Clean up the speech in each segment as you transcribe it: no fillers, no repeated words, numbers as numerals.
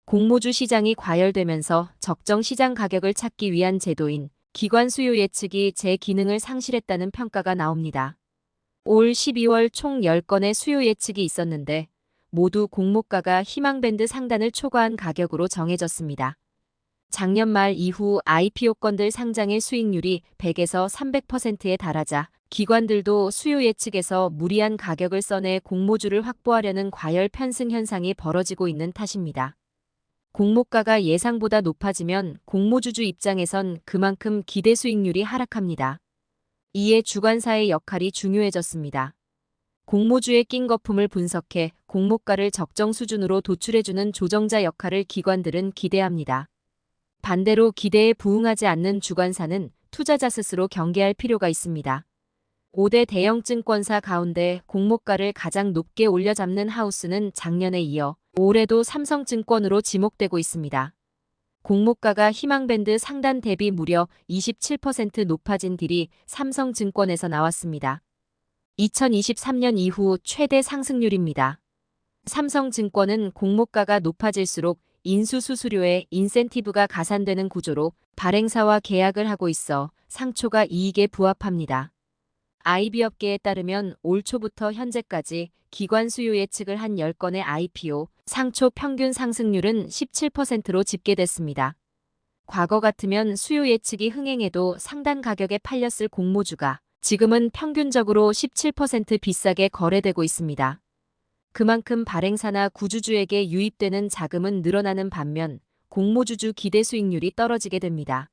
공모주 시장이 과열되면서 적정 시장 가격을 찾기 위한 제도인 기관 수요 예측이 제 기능을 상실했다는 평가가 나옵니다. 올 12월 총 10건의 수요 예측이 있었는데 모두 공모가가 희망밴드 상단을 초과한 가격으로 정해졌습니다. 작년 말 이후 IPO 건들 상장의 수익률이 100에서 300%에 달하자 기관들도 수요 예측에서 무리한 가격을 써내 공모주를 확보하려는 과열 편승 현상이 벌어지고 있는 탓입니다. 공모가가 예상보다 높아지면 공모주주 입장에선 그만큼 기대 수익률이 하락합니다. 이에 주관사의 역할이 중요해졌습니다. 공모주의 낀 거품을 분석해 공모가를 적정 수준으로 도출해주는 조정자 역할을 기관들은 기대합니다. 반대로 기대에 부응하지 않는 주관사는 투자자 스스로 경계할 필요가 있습니다. 5대 대형 증권사 가운데 공모가를 가장 높게 올려잡는 하우스는 작년에 이어 올해도 삼성증권으로 지목되고 있습니다. 공모가가 희망밴드 상단 대비 무려 27% 높아진 딜이 삼성증권에서 나왔습니다. 2023년 이후 최대 상승률입니다. 삼성증권은 공모가가 높아질수록 인수수수료에 인센티브가 가산되는 구조로 발행사와 계약을 하고 있어 상초가 이익에 부합합니다. IB업계에 따르면 올 초부터 현재까지 기관 수요 예측을 한 10건의 IPO 상초 평균 상승률은 17%로 집계됐습니다. 과거 같으면 수요 예측이 흥행해도 상단 가격에 팔렸을 공모주가 지금은 평균적으로 17% 비싸게 거래되고 있습니다. 그만큼 발행사나 구주주에게 유입되는 자금은 늘어나는 반면 공모주주 기대 수익률이 떨어지게 됩니다.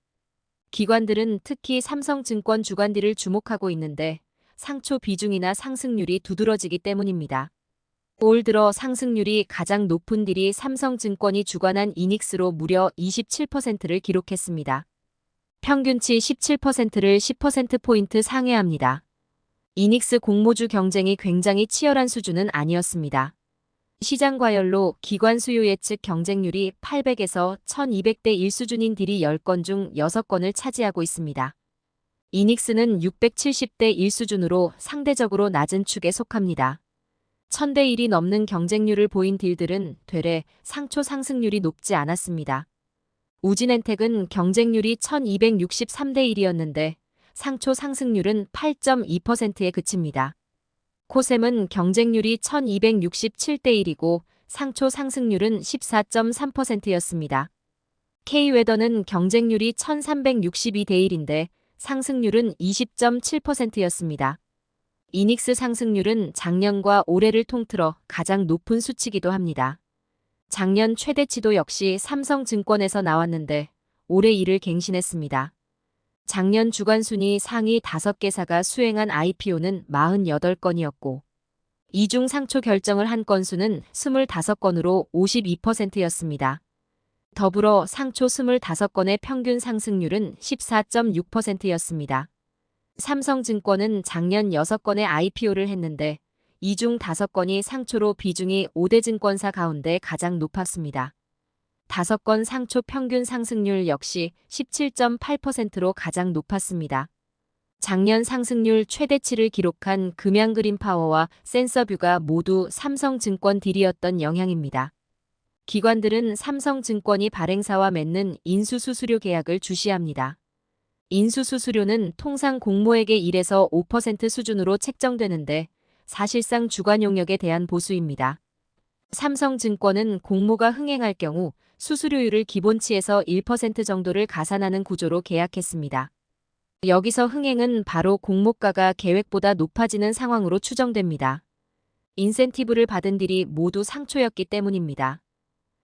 기관들은 특히 삼성증권 주간딜을 주목하고 있는데 상초 비중이나 상승률이 두드러지기 때문입니다. 올 들어 상승률이 가장 높은 딜이 삼성증권이 주관한 이닉스로 무려 27%를 기록했습니다. 평균치 17%를 10%포인트 상회합니다. 이닉스 공모주 경쟁이 굉장히 치열한 수준은 아니었습니다. 시장 과열로 기관 수요 예측 경쟁률이 800에서 1200대 1 수준인 딜이 10건 중 6건을 차지하고 있습니다. 이닉스는 670대 1 수준으로 상대적으로 낮은 축에 속합니다. 1000대 1이 넘는 경쟁률을 보인 딜들은 되레 상초 상승률이 높지 않았습니다. 우진엔텍은 경쟁률이 1263대 1이었는데 상초 상승률은 8.2%에 그칩니다. 코셈은 경쟁률이 1267대 1이고 상초 상승률은 14.3%였습니다. K웨더는 경쟁률이 1362대 1인데 상승률은 20.7%였습니다. 이닉스 상승률은 작년과 올해를 통틀어 가장 높은 수치이기도 합니다. 작년 최대치도 역시 삼성증권에서 나왔는데 올해 이를 갱신했습니다. 작년 주간 순위 상위 5개사가 수행한 IPO는 48건이었고 이 중 상초 결정을 한 건수는 25건으로 52%였습니다. 더불어 상초 25건의 평균 상승률은 14.6%였습니다. 삼성증권은 작년 6건의 IPO를 했는데 이 중 5건이 상초로 비중이 5대 증권사 가운데 가장 높았습니다. 5건 상초 평균 상승률 역시 17.8%로 가장 높았습니다. 작년 상승률 최대치를 기록한 금양그린파워와 센서뷰가 모두 삼성증권 딜이었던 영향입니다. 기관들은 삼성증권이 발행사와 맺는 인수수수료 계약을 주시합니다. 인수수수료는 통상 공모액의 1에서 5% 수준으로 책정되는데 사실상 주관 용역에 대한 보수입니다. 삼성증권은 공모가 흥행할 경우 수수료율을 기본치에서 1% 정도를 가산하는 구조로 계약했습니다. 여기서 흥행은 바로 공모가가 계획보다 높아지는 상황으로 추정됩니다. 인센티브를 받은 딜이 모두 상초였기 때문입니다.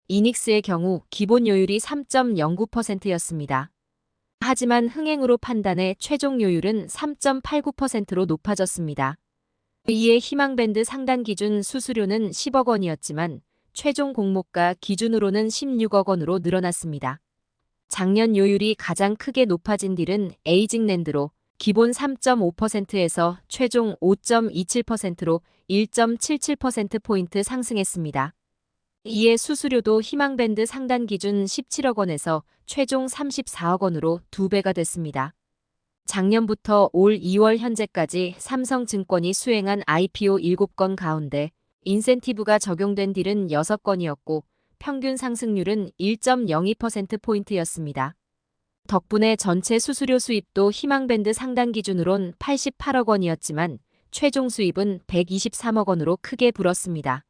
이닉스의 경우 기본 요율이 3.09%였습니다. 하지만 흥행으로 판단해 최종 요율은 3.89%로 높아졌습니다. 이에 희망밴드 상단 기준 수수료는 10억 원이었지만 최종 공모가 기준으로는 16억 원으로 늘어났습니다. 작년 요율이 가장 크게 높아진 딜은 에이징랜드로 기본 3.5%에서 최종 5.27%로 1.77%포인트 상승했습니다. 이에 수수료도 희망밴드 상단 기준 17억 원에서 최종 34억 원으로 2배가 됐습니다. 작년부터 올 2월 현재까지 삼성증권이 수행한 IPO 7건 가운데 인센티브가 적용된 딜은 6건이었고 평균 상승률은 1.02%포인트였습니다. 덕분에 전체 수수료 수입도 희망밴드 상단 기준으론 88억 원이었지만 최종 수입은 123억 원으로 크게 불었습니다.